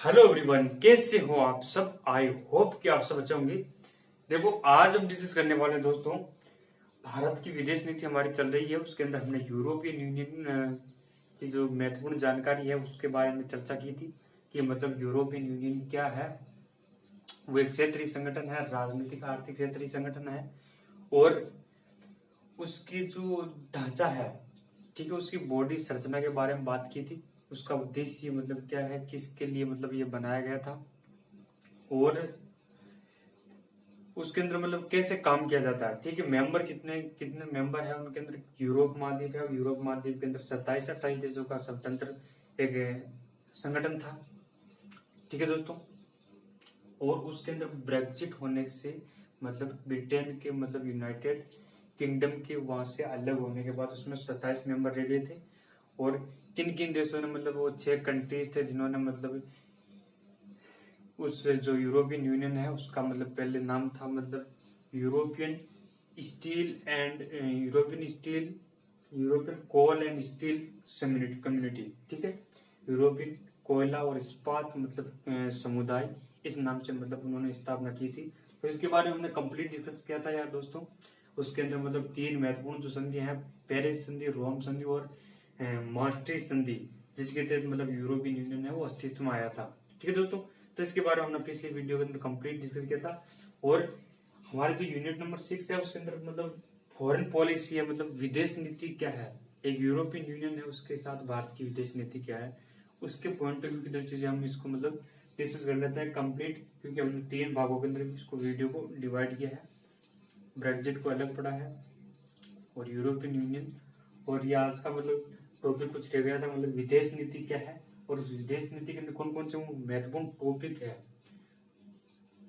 Hello everyone, कैसे हो आप सब। आई होप कि आप सब अच्छे होंगे। देखो, आज हम डिस्कस करने वाले हैं दोस्तों, भारत की विदेश नीति हमारी चल रही है, उसके अंदर हमने यूरोपियन यूनियन की जो महत्वपूर्ण जानकारी है उसके बारे में चर्चा की थी कि मतलब यूरोपियन यूनियन क्या है। वो एक क्षेत्रीय संगठन है, राजनीतिक आर्थिक क्षेत्रीय संगठन है, और उसकी जो ढांचा है, ठीक है, उसकी बॉडी संरचना के बारे में बात की थी। उसका उद्देश्य मतलब क्या है, किसके लिए मतलब ये बनाया गया था, और उसके अंदर मतलब कैसे काम किया जाता है। ठीक है, मेंबर कितने कितने मेंबर है उनके अंदर। यूरोप महाद्वीप है, और यूरोप महाद्वीप के अंदर 27-28 देशों का स्वतंत्र एक संगठन था। ठीक है दोस्तों, और उसके अंदर ब्रेक्जिट होने से मतलब ब्रिटेन के मतलब यूनाइटेड किंगडम के वहां से अलग होने के बाद उसमें 27 मेंबर रह गए थे। और किन किन देशों ने मतलब वो 6 कंट्रीज थे जिन्होंने मतलब उस जो यूरोपियन यूनियन है उसका मतलब पहले नाम था मतलब European steel and European coal and steel community. ठीक है, यूरोपियन कोयला और इस्पात मतलब समुदाय, इस नाम से मतलब उन्होंने स्थापना की थी। तो इसके बारे में हमने कंप्लीट डिस्कस किया था यार दोस्तों। उसके अंदर मतलब 3 महत्वपूर्ण जो संधियां हैं, पेरिस संधि, रोम संधि और maastricht संधि, जिसके तहत मतलब यूरोपियन यूनियन है वो अस्तित्व में आया था। ठीक है दोस्तों, तो इसके बारे में हमने पिछली वीडियो के अंदर कंप्लीट डिस्कस किया था। और हमारे जो यूनिट नंबर 6 है उसके अंदर मतलब फॉरेन पॉलिसी है, मतलब विदेश नीति क्या है, एक यूरोपियन यूनियन है उसके साथ भारत की विदेश नीति क्या है, उसके पॉइंट ऑफ व्यू की दृष्टि से हम इसको मतलब डिस्कस कर लेते हैं कंप्लीट, क्योंकि हमने 3 भागों के अंदर इसको वीडियो को डिवाइड किया है। ब्रेक्जिट को अलग पड़ा है और यूरोपियन यूनियन, और ये आज का मतलब टॉपिक कुछ रह गया था मतलब विदेश नीति क्या है, और उस विदेश नीति के अंदर कौन कौन से महत्वपूर्ण टॉपिक है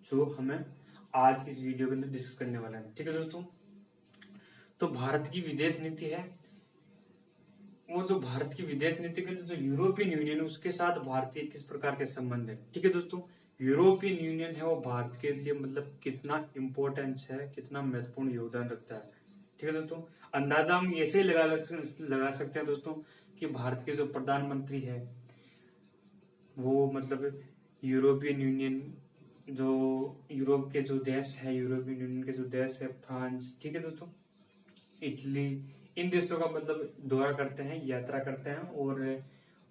जो हमें आज इस वीडियो के अंदर डिस्कस करने वाला है। ठीक है दोस्तों, तो भारत की विदेश नीति है, वो जो भारत की विदेश नीति के अंदर जो यूरोपियन यूनियन है उसके साथ भारतीय किस प्रकार के संबंध है। ठीक है दोस्तों, यूरोपियन यूनियन है वो भारत के लिए मतलब कितना इम्पोर्टेंस है, कितना महत्वपूर्ण योगदान रखता है। ठीक है दोस्तों, अंदाजा हम ऐसे ही लगा सकते हैं दोस्तों कि भारत के जो प्रधानमंत्री है वो मतलब यूरोपियन यूनियन, जो यूरोप के जो देश है, यूरोपियन यूनियन के जो देश है, फ्रांस, ठीक है दोस्तों, इटली, इन देशों का मतलब दौरा करते हैं, यात्रा करते हैं, और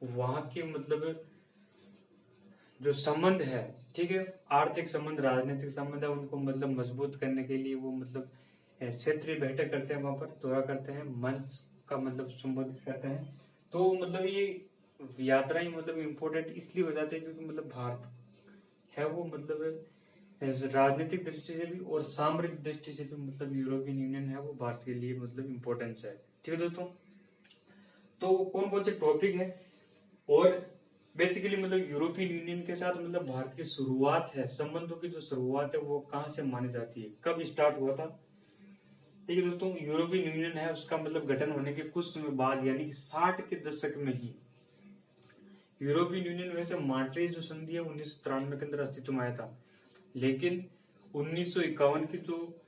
वहां के मतलब जो संबंध है, ठीक है, आर्थिक संबंध, राजनीतिक संबंध है, उनको मतलब मजबूत करने के लिए वो मतलब क्षेत्रीय बैठक करते हैं, वहां पर दौरा करते हैं, मंच का मतलब संबोधित करते हैं। तो मतलब ये यात्रा ही मतलब इम्पोर्टेंट इसलिए हो जाती है क्योंकि मतलब भारत है वो मतलब राजनीतिक दृष्टि से भी और सामरिक दृष्टि से भी मतलब यूरोपियन यूनियन है वो भारत के लिए मतलब इम्पोर्टेंस है। ठीक है दोस्तों, तो कौन कौन से टॉपिक है, और बेसिकली मतलब यूरोपियन यूनियन के साथ मतलब भारत की शुरुआत है, संबंधों की जो शुरुआत है वो कहाँ से मानी जाती है, कब स्टार्ट हुआ था। ठीक है दोस्तों, यूरोपियन यूनियन है उसका मतलब गठन होने के कुछ समय बाद यानी कि 60 के दशक में ही यूरोपियन यूनियन, वैसे maastricht जो संधि है 1993 के अंदर अस्तित्व में आया था, लेकिन 1951 की जो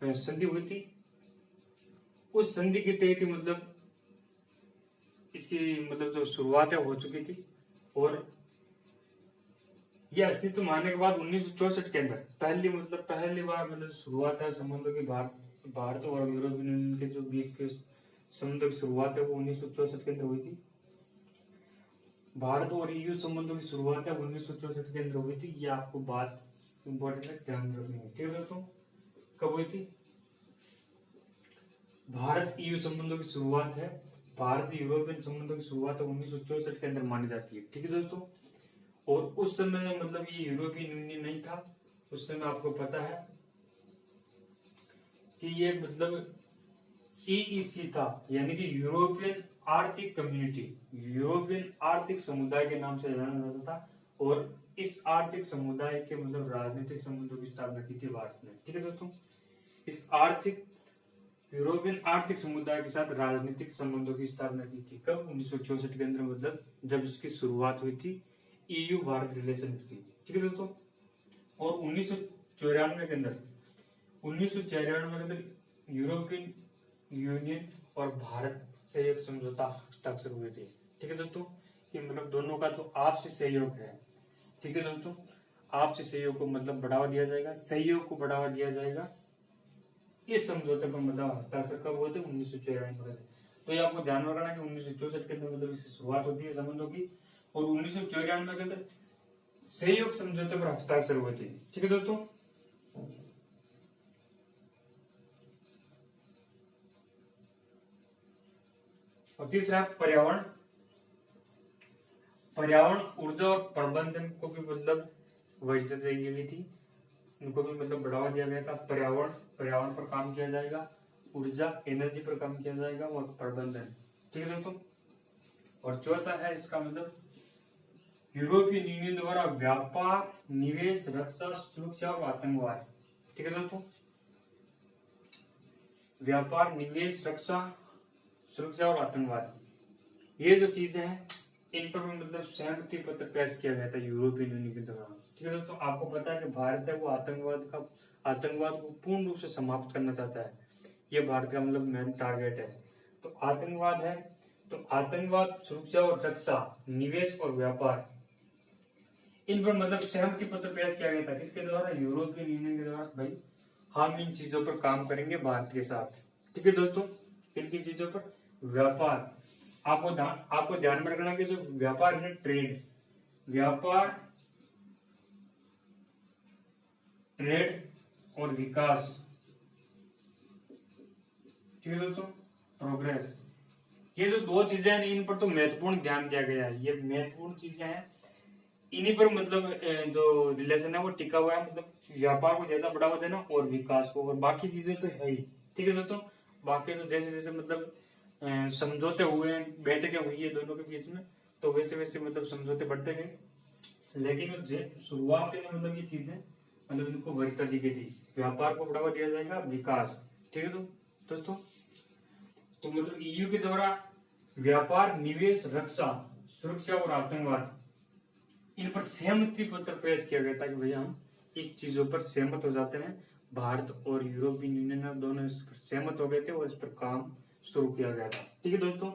संधि हुई थी उस संधि के तहत ही मतलब इसकी मतलब जो शुरुआत है हो चुकी थी। और यह अस्तित्व में आने के बाद 1964 के अंदर पहली बार मतलब शुरुआत है संबंधों की, भारत और यूरोपियन यूनियन के जो बीच के संबंधों की शुरुआत है वो 1964 के अंदर हुई थी। भारत और ईयू संबंधों की शुरुआत है 1964 के अंदर हुई थी। ये आपको बात इंपॉर्टेंट है, ध्यान रखनी है। ठीक है दोस्तों, कब हुई थी, भारत ईयू संबंधों की शुरुआत है, भारत यूरोपियन संबंधों की शुरुआत है 1964 के अंदर मानी जाती है। ठीक है दोस्तों, और उस समय मतलब ये यूरोपियन यूनियन नहीं था, उस समय आपको पता है कि ये मतलब ईईसी था, यानी कि यूरोपियन आर्थिक कम्युनिटी, यूरोपियन आर्थिक समुदाय के नाम से जाना जाता था। और इस आर्थिक समुदाय के मतलब राजनीतिक संबंधों की स्थापना की थी भारत ने। ठीक है दोस्तों, इस यूरोपियन आर्थिक समुदाय के साथ राजनीतिक संबंधों की स्थापना की थी कब, 1964 के अंदर, मतलब जब इसकी शुरुआत हुई थी ईयू भारत रिलेशन की। ठीक है दोस्तों, और 1994 के अंदर यूरोपियन यूनियन और भारत से एक समझौता हस्ताक्षर हुए थे। ठीक है दोस्तों, कि मतलब दोनों का जो आपसी सहयोग है, ठीक है दोस्तों, आपसी सहयोग को मतलब बढ़ावा दिया जाएगा, सहयोग को बढ़ावा दिया जाएगा। इस समझौते पर मतलब हस्ताक्षर कब हुए थे? 1994 में। तो ये आपको ध्यान में रखना है कि 1964 के अंदर मतलब इसकी शुरुआत होती है संबंधों की, और 1994 के अंदर सहयोग समझौते पर हस्ताक्षर हुए थे। ठीक है दोस्तों, और तीसरा पर्यावरण, पर्यावरण ऊर्जा और प्रबंधन को भी मतलब वैधता दी गई थी, उनको भी मतलब बढ़ावा दिया गया था। पर्यावरण, पर्यावरण पर काम किया जाएगा, ऊर्जा एनर्जी पर काम किया जाएगा, और प्रबंधन। ठीक है दोस्तों, और चौथा है इसका मतलब यूरोपियन यूनियन द्वारा व्यापार, निवेश, रक्षा, सुरक्षा और आतंकवाद। ठीक है दोस्तों, व्यापार, निवेश, रक्षा, सुरक्षा और आतंकवाद, ये जो चीजें हैं इन पर मतलब सहमति पत्र पेश किया गया था यूरोपियन यूनियन के दौरान। ठीक है दोस्तों, आपको पता है कि भारत है वो आतंकवाद को पूर्ण रूप से समाप्त करना चाहता है, ये भारत का मतलब मेन टारगेट है। तो आतंकवाद है, तो आतंकवाद, सुरक्षा और रक्षा, निवेश और व्यापार, इन पर मतलब सहमति पत्र पेश किया गया था। किसके द्वारा? यूरोपियन यूनियन के द्वारा। भाई हम इन चीजों पर काम करेंगे भारत के साथ। ठीक है दोस्तों, किन किन चीजों पर? व्यापार, आपको ध्यान में रखना कि जो व्यापार है, ट्रेड, व्यापार, ट्रेड और विकास। ठीक है दोस्तों, प्रोग्रेस, ये जो दो चीजें हैं इन पर तो महत्वपूर्ण ध्यान दिया गया है। ये महत्वपूर्ण चीजें हैं, इन्हीं पर मतलब जो रिलेशन है वो टिका हुआ है। मतलब व्यापार को ज्यादा बढ़ावा देना और विकास को, और बाकी चीजें तो है ही। ठीक है दोस्तों, बाकी तो जैसे जैसे मतलब समझौते हुए हैं, बैठकें हुई है दोनों के बीच में, तो वैसे वैसे मतलब समझौते बढ़ते गए। लेकिन शुरुआत के मतलब ये चीजें मतलब इनको वरीयता दी गई थी, व्यापार को बढ़ावा दिया जाएगा, विकास। ठीक है दोस्तों, तो मतलब ईयू के द्वारा व्यापार, निवेश, रक्षा, सुरक्षा और आतंकवाद, इन पर सहमति पत्र पेश किया गया था कि भैया हम इस चीजों पर सहमत हो जाते हैं। भारत और यूरोपियन यूनियन दोनों इस पर सहमत हो गए थे और इस पर काम शुरू किया गया था। ठीक है दोस्तों,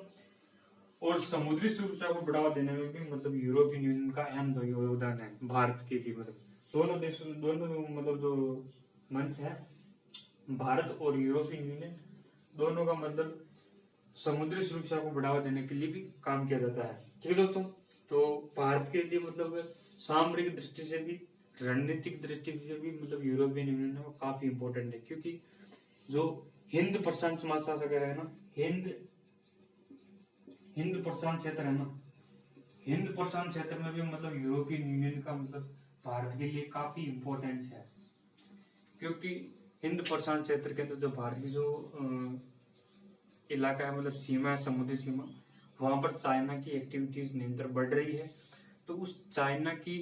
और समुद्री सुरक्षा को बढ़ावा देने में भी मतलब यूरोपियन यूनियन का अहम योगदान है भारत के लिए। मतलब दोनों देशों, दोनों मतलब जो मंच है, भारत और यूरोपियन यूनियन दोनों का मतलब समुद्री सुरक्षा को बढ़ावा देने के लिए भी काम किया जाता है। ठीक है दोस्तों, तो भारत के लिए मतलब सामरिक दृष्टि से भी, रणनीतिक दृष्टि से भी मतलब यूरोपियन यूनियन है वो काफी इंपॉर्टेंट है, क्योंकि जो हिंद प्रशांत महासागर है ना, हिंद प्रशांत क्षेत्र है ना, हिंद प्रशांत क्षेत्र में भी मतलब यूरोपियन यूनियन का मतलब भारत के लिए काफी इंपॉर्टेंस है। क्योंकि हिंद प्रशांत क्षेत्र के अंदर जो भारत की जो इलाका है, मतलब सीमा है, समुद्री सीमा, वहां पर चाइना की एक्टिविटीज निरंतर बढ़ रही है। तो उस चाइना की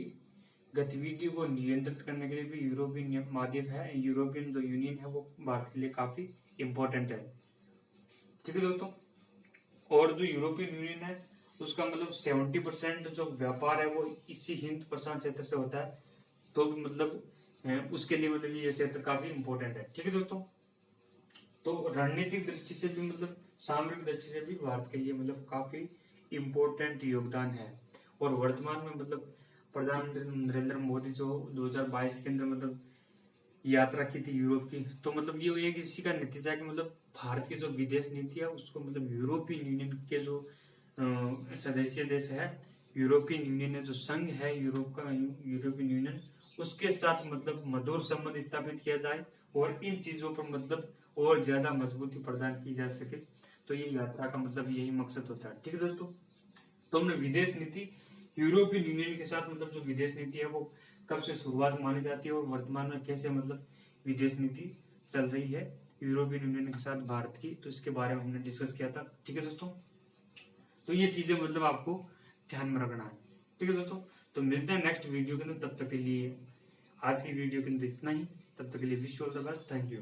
गतिविधि को नियंत्रित करने के लिए भी यूरोपियन माध्यम है, यूरोपियन जो यूनियन है वो भारत के लिए काफी इंपॉर्टेंट है। ठीक है दोस्तों, और जो यूरोपियन यूनियन है उसका मतलब 70% जो व्यापार है वो इसी हिंद प्रशांत क्षेत्र से होता है। तो मतलब उसके लिए मतलब ये क्षेत्र काफी इंपॉर्टेंट है। ठीक है दोस्तों, तो रणनीतिक दृष्टि से भी मतलब सामरिक दृष्टि से भी भारत के लिए मतलब काफी इम्पोर्टेंट योगदान है। और वर्तमान में मतलब प्रधानमंत्री नरेंद्र मोदी जो 2022 के अंदर मतलब यात्रा की थी यूरोप की, तो मतलब ये एक इसी का नतीजा है कि मतलब भारत की जो विदेश नीति है उसको मतलब यूरोपियन यूनियन के जो सदस्य देश है, यूरोपियन यूनियन है जो संघ है यूरोप का, यूरोपियन यूनियन, उसके साथ मतलब मधुर संबंध स्थापित किया जाए और इन चीजों पर मतलब और ज्यादा मजबूती प्रदान की जा सके। तो ये यात्रा का मतलब यही मकसद होता है। ठीक है दोस्तों, तो हमने विदेश नीति यूरोपियन यूनियन के साथ मतलब जो विदेश नीति है वो कब से शुरुआत मानी जाती है और वर्तमान में कैसे मतलब विदेश नीति चल रही है यूरोपियन यूनियन के साथ भारत की, तो इसके बारे में हमने डिस्कस किया था। ठीक है दोस्तों, तो ये चीजें मतलब आपको ध्यान में रखना है। ठीक है दोस्तों, तो मिलते हैं नेक्स्ट वीडियो के अंदर। तब तक के लिए आज की वीडियो के अंदर इतना ही। तब तक के लिए wish you all the best. Thank you.